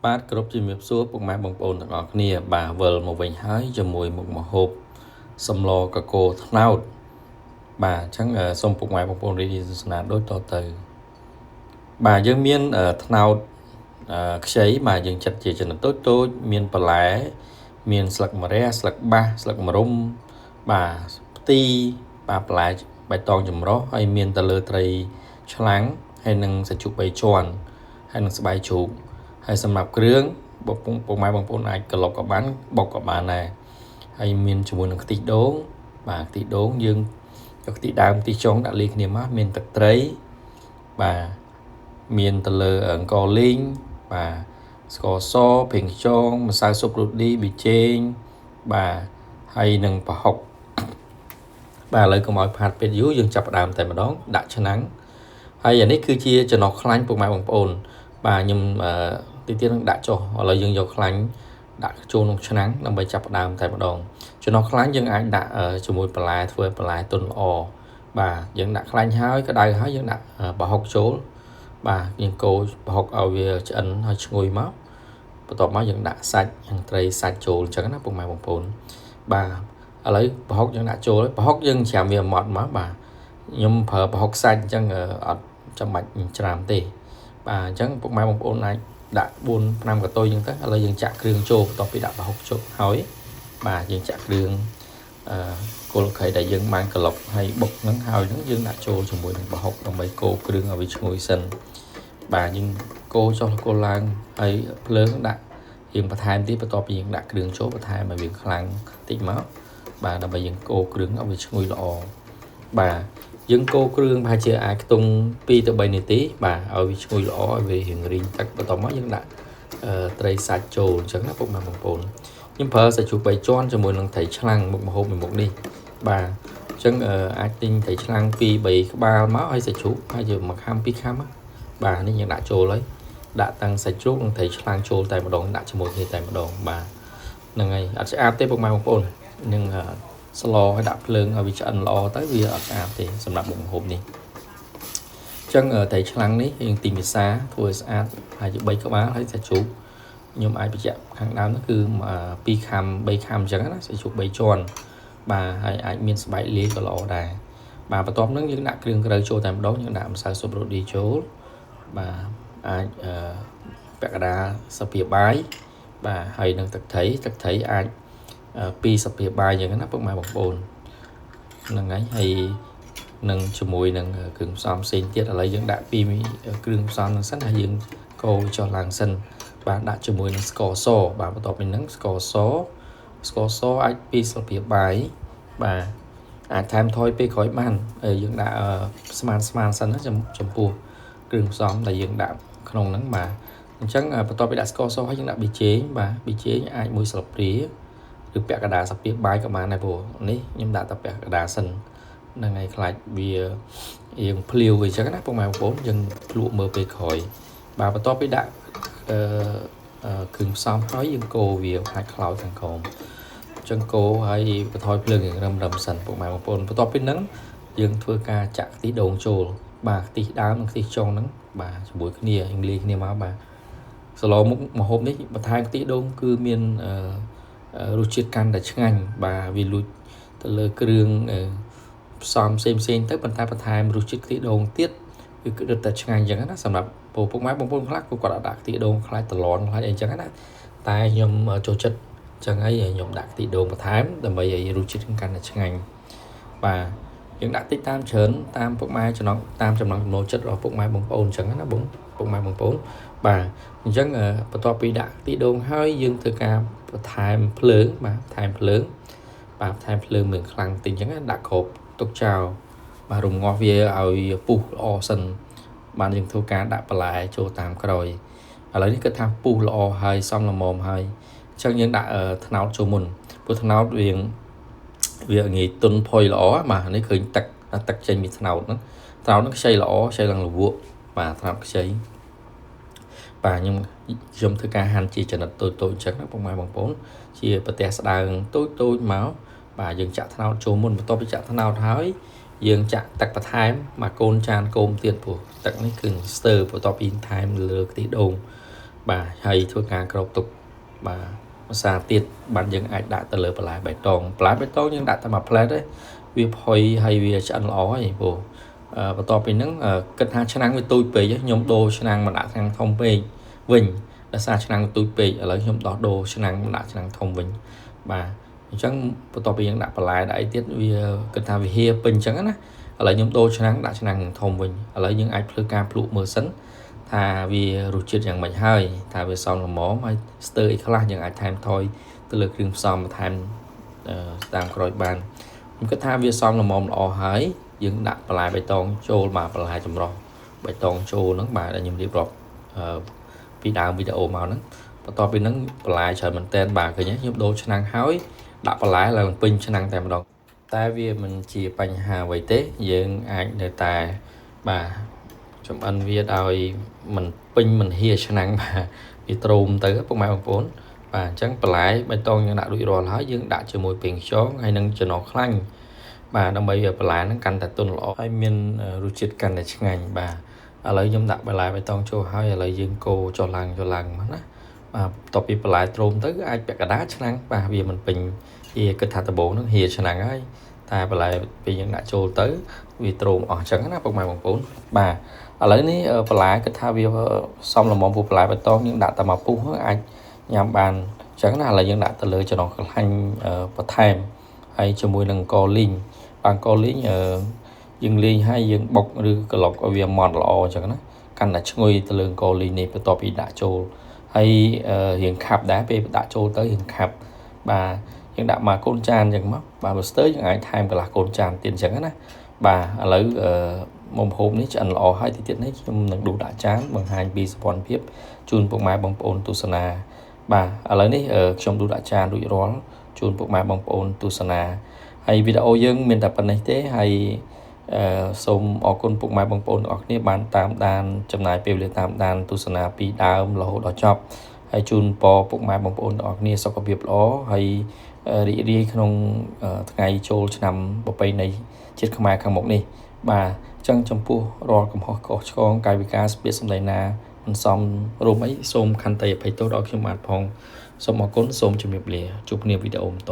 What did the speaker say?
បាទគ្រប់ជំរាបសួរពុកម៉ែបងប្អូនទាំងអស់គ្នាបាទវិលមកវិញហើយជាមួយមុខម្ហូបសម្លកកូរត្នោតបាទអញ្ចឹងសូមពុកម៉ែបងប្អូនរីករាយទស្សនាដូចតទៅបាទយើងមានត្នោតខ្ចីបាទយើងចាត់ជាចំណិតតូចមានបន្លែមានស្លឹកម្រះស្លឹកបាសស្លឹកម្រុំបាទផ្ទីបាទបន្លែបៃតងចម្រុះហើយមានទៅលើត្រីឆ្លាំងហើយនឹងសាច់ជ្រូក3ជាន់ហើយនឹងស្បែកជ្រូកហើយសម្រាប់គ្រឿងពុកម៉ែបងប្អូនអាចក្លុកក៏បានបុកក៏បានដែរហើយមានជាមួយនឹងខ្ទិះដូងបាទខ្ទិះដូងយើងយកខ្ទិះដើមខ្ទិះចុងដាក់លាយគ្នាមកមានទឹកត្រីបាទមានទៅលើអង្ករលីងបាទស្ករសប្រេងខ្យងម្សៅស៊ុបរ៉ូឌីប៊ីចេងបាទហើយនឹងប្រហុកបាទឥឡូវកុំឲ្យផាត់ពេកយូរយើងចាប់ផ្ដើមតែម្ដងដាក់ឆ្នាំងហើយអានេះគឺជាចំណុះខ្លាញ់ពុកម៉ែបងប្អូនបាទខ្ញុំទីទៀតនឹងដាក់ចុះឥឡូវយើងយកខ្លាញ់ដាក់ចូលក្នុងឆ្នាំងដើម្បីចាប់ផ្ដើមតែម្ដងចំណុះខ្លាញ់យើងអាចដាក់ជាមួយបន្លែធ្វើបន្លែទុនល្អបាទយើងដាក់ខ្លាញ់ហើយក្តៅហើយយើងដាក់ប្រហុកចូលបាទយើងកូរប្រហុកឲ្យវាឆ្អិនហើយឈ្ងុយមកបន្ទាប់មកយើងដាក់សាច់និងត្រីសាច់ចូលអញ្ចឹងណាពុកម៉ែបងប្អូនបាទឥឡូវប្រហុកយើងដាក់ចូលប្រហុកយើងច្រាមវាម៉ត់មកបាទខ្ញុំប្រើប្រហុកសាច់អញ្ចឹងអត់ចាំបាច់ច្រាមទេបាទអញ្ចឹងពុកម៉ែបងប្អូនអាចដាក់4 5កតុយអញ្ចឹងទៅឥឡូវយើងចាក់គ្រឿងចូលបន្ទាប់ពីដាក់ប្រហុកចូលហើយបាទយើងចាក់គ្រឿងគល់ខៃដែលយើងបានក្លុកហើយបុកហ្នឹងហើយហ្នឹងយើងដាក់ចូលជាមួយនឹងប្រហុកដើម្បីកូរគ្រឿងឲ្យវាឈ្ងុយសិនបាទយើងកូរចុះកូរឡើងហើយភ្លើងដាក់យើងបន្ថែមទៀតបន្ទាប់ពីយើងដាក់គ្រឿងចូលបន្ថែមឲ្យវាខ្លាំងតិចមកបាទដើម្បីយើងកូរគ្រឿងឲ្យវាឈ្ងុយល្អបាទយើងកូរគ្រឿងប្រហែលជាអាចខ្ទង់2ទៅ3នាទីបាទឲ្យវាឈ្ងុយល្អឲ្យវារៀងរីងទឹកបន្ទាប់មកយើងដាក់ត្រីសាច់ចូលអញ្ចឹងណាពុកម៉ែបងប្អូនខ្ញុំប្រើសាច់ជ្រូក3ជាន់ជាមួយនឹងត្រីឆ្លាំងមុខម្ហូបមួយមុខនេះបាទអញ្ចឹងអាចទិញត្រីឆ្លាំង2 3ក្បាលមកហើយសាច់ជ្រូកហើយយក1ខាំ2ខាំបាទនេះយើងដាក់ចូលហើយដាក់តាំងសាច់ជ្រូកនិងត្រីឆ្លាំងចូលតែម្ដងដាក់ជាមួយគ្នាតែម្ដងបាទហ្នឹងហើយអត់ស្អាតទេពុកម៉ែបងប្អូននឹងស្លឲ្យដាក់ភ្លើងឲ្យវាឆ្អិនល្អទៅវាអត់ស្អាតទេសម្រាប់មុខម្ហូបនេះអញ្ចឹងត្រីឆ្លាំងនេះយើងទីភាសាធ្វើឲ្យស្អាតហើយជា3ក្បាលហើយសាច់ជ្រូកខ្ញុំអាចបញ្ជាក់ខាងដើមនោះគឺ2ខាំ3ខាំអញ្ចឹងណាសាច់ជ្រូក3ជាន់បាទហើយអាចមានស្បែកលាយក៏ល្អដែរបាទបន្ទាប់ហ្នឹងយើងដាក់គ្រឿងក្រៅចូលតែម្ដងយើងដាក់ម្សៅស៊ុបរ៉ូឌីចូលបាទអាចពាក់កណ្ដាលស្លាបព្រាបាយបាទហើយនឹងទឹកត្រីអាច2ស្លាបព្រាបាយអញ្ចឹងណាពុកម៉ែបងប្អូនហ្នឹងហើយនឹងជាមួយនឹងគ្រឿងផ្សំផ្សេងទៀតឥឡូវយើងដាក់ពីគ្រឿងផ្សំហ្នឹងសិនហើយយើងកូរចុះឡើងសិនបាទដាក់ជាមួយនឹងស្ករសបាទបន្ទាប់ពីហ្នឹងស្ករសអាច2ស្លាបព្រាបាយបាទអាចថែមថយពេលក្រោយបានយើងដាក់ស្មានសិនណាចំពោះគ្រឿងផ្សំដែលយើងដាក់ក្នុងហ្នឹងបាទអញ្ចឹងបន្ទាប់ពីដាក់ស្ករសហើយយើងដាក់ប៊ីចេងបាទប៊ីចេងអាច1ស្លាបព្រាឬពាក់កណ្ដាលស្លាបព្រាបាយក៏បានដែរព្រោះនេះខ្ញុំដាក់តែពាក់កណ្ដាលសិនហ្នឹងហើយខ្លាចវាយើងភ្លាវអីចឹងណាពុកម៉ែបងប្អូនយើងភ្លក់មើលពេលក្រោយបាទបន្ទាប់ពីដាក់គ្រឿងផ្សំហើយយើងកូរវាអាចខ្លោចខាងក្រោមអញ្ចឹងកូរហើយបន្ថយភ្លើងរឹមសិនពុកម៉ែបងប្អូនបន្ទាប់ពីហ្នឹងយើងធ្វើការចាក់ខ្ទិះដូងចូលបាទខ្ទិះដើមនិងខ្ទិះចុងហ្នឹងបាទជាមួយគ្នាយើងលាយគ្នាមកបាទស្លមុខម្ហូបនេះបន្ថែមខ្ទិះដូងគឺមានរសជាតិកាន់តែឆ្ងាញ់បាទវាលួចទៅលើគ្រឿងផ្សំផ្សេងទៅប៉ុន្តែបន្ថែមរសជាតិខ្ទិះដូងទៀតគឺរឹតតែឆ្ងាញ់អញ្ចឹងណាសម្រាប់ពុកម៉ែបងប្អូនខ្លះគាត់អត់ដាក់ខ្ទិះដូងខ្លាចតឡនខ្លាចអីអញ្ចឹងណាតែខ្ញុំចូលចិត្តអញ្ចឹងហើយខ្ញុំដាក់ខ្ទិះដូងបន្ថែមដើម្បីឲ្យរសជាតិកាន់តែឆ្ងាញ់បាទយើងដាក់តិចតាមច្រើនតាមពុកម៉ែតាមចំណង់ចំណូលចិត្តរបស់ពុកម៉ែបងប្អូនអញ្ចឹងណាពុកម៉ែបងប្អូនបាទអញ្ចឹងបន្ទាប់ពីដាក់ខ្ទិះដូងហើយយើងធ្វើការបន្ថែមភ្លើងបាទបន្ថែមភ្លើងមានខ្លាំងតិចអញ្ចឹងដាក់គ្របទុកចោលបាទរំងាស់វាឲ្យពុះល្អសិនបានយើងធ្វើការដាក់បន្លែចូលតាមក្រោយឥឡូវនេះគឺថាពុះល្អហើយសមល្មមហើយអញ្ចឹងយើងដាក់ត្នោតចូលមុនព្រោះត្នោតវាងាយទុនផុយល្អបាទនេះឃើញទឹកចេញពីត្នោតហ្នឹងខ្ចីល្អខ្ចីឡើងលវក់បាទត្នោតខ្ចីបាទខ្ញុំធ្វើការហាន់ជាចំណិតតូចអញ្ចឹងណាពុកម៉ែបងប្អូនជាប្រទះស្ដើងតូចមកបាទយើងចាក់ត្នោតចូលមុនបន្ទាប់ពីចាក់ត្នោតហើយយើងចាក់ទឹកបន្ថែមមកកូនចានគោមទៀតព្រោះទឹកនេះគឺស្ទើបន្ទាប់ពីថែមលើខ្ទិះដូង bà hay thua ca cầu tục bà xa tiết bạn dân ai đã từ lỡ bài tông nhưng đã tầm mà play đấy vì hồi hay vì chẳng lõ ấy bộ và to bên nắng cân hàng chức năng với tôi về với nhóm đồ chức năng mà đã thằng thông về vinh đã xa chức năng tôi về ở lấy nhóm đó đồ chức năng mà đã chức năng thông vinh mà chẳng to bên đã lại đại tiết vì cân hàng vì hia bình chẳng á ở lấy nhóm đồ chức năng đã chức năng thông vinh ở lấy những ai plug cam plug mờ sấn thà vì rụt chếtอย่างmạnh hơi thà về sau là mỏ mà stir khá là những ai tham thôi từ lực rừng xong mà tham tam cõi bàn cái tha về xong là mỏm lọ hái dựng đặt lại bê tông trôi mà lại chầm rò bê tông trôi nó mà đã nhìn đi rọt video màu nó và to bên nó lại trời mình tên bà cái nhé giúp đôi cho năng hái đặt lại là pin cho năng tèm đồng tại vì mình chỉ bành hà vậy tế dựng ảnh đề tài bà trong anh việt đòi mình pin mình hia cho năng mà bị trùm tới các máy vốn và chẳng lại bê tông như đã đuổi rồi lá dương đã cho mùi biển chó hay nâng cho nó khăn bà đang bây giờ lại nó canh tại tuần lọ hay miền rút chết canh để ngành bà lấy giống đặt lại bê tông cho hay là dương cô cho làng mà nó bà tập bị lại trùm tới ai bẹt cả đá cho năng bà vì mình bình thì cái thằng bộ nó hia cho năng ấy ta lại vì những đã trôi tới vì trùm ở chẳng nó bằng vốn bà lấy ní lại cái thao vì xong là món vụ lại bê tông những đã tầm mà pu ai nhằm bàn chẳng nào là những đã từ lựa cho nó hành và thèm hay cho mùi lần co linh bằng co lý dừng ly hay dừng bọcឬក្លុកឲ្យវាមត់ល្អអញ្ចឹងណាកាន់តែឈ្ងុយទៅលើកូលីនេះបន្ទាប់ពីដាក់ចូលហើយរៀងខាប់ដែរពេលដាក់ចូលទៅរៀងខាប់បាទយើងដាក់មកកូនចានអញ្ចឹងមកបាទបើស្ទើយើងអាចថែមកន្លះកូនចានទៀតអញ្ចឹងណាបាទឥឡូវមុំហូបនេះឆ្អិនល្អហើយទីទៀតនេះខ្ញុំនឹងដួសដាក់ចានបង្ហាញពីសម្ព័ន្ធភាពជូនពុកម៉ែបងប្អូនទស្សនាបាទឥឡូវនេះខ្ញុំដួសដាក់ចានរួចរាល់ជូនពុកម៉ែបងប្អូនទស្សនាហើយវីដេអូយើងមានតែប៉ុណ្ណេះទេហើយសូមអរគុណពុកម៉ែបងប្អូនទាំងអស់គ្នាបានតាមដានចំណាយពេលវេលាតាមដានទស្សនាពីដើមរហូតដល់ចប់ហើយជូនពរពុកម៉ែបងប្អូនទាំងអស់គ្នាសុខភាពល្អហើយរីករាយក្នុងថ្ងៃចូលឆ្នាំប្រពៃណីជាតិខ្មែរខាងមុខនេះបាទអញ្ចឹងចំពោះរាល់កំហុសកុសឆ្គងកាយវិការស្ពាយសម្ដីណាមិនសមរម្យអីសូមខន្តីអភ័យទោសដល់ខ្ញុំបាទផងសូមអរគុណសូមជម្រាបលាជួបគ្នាវីដេអូបន្ត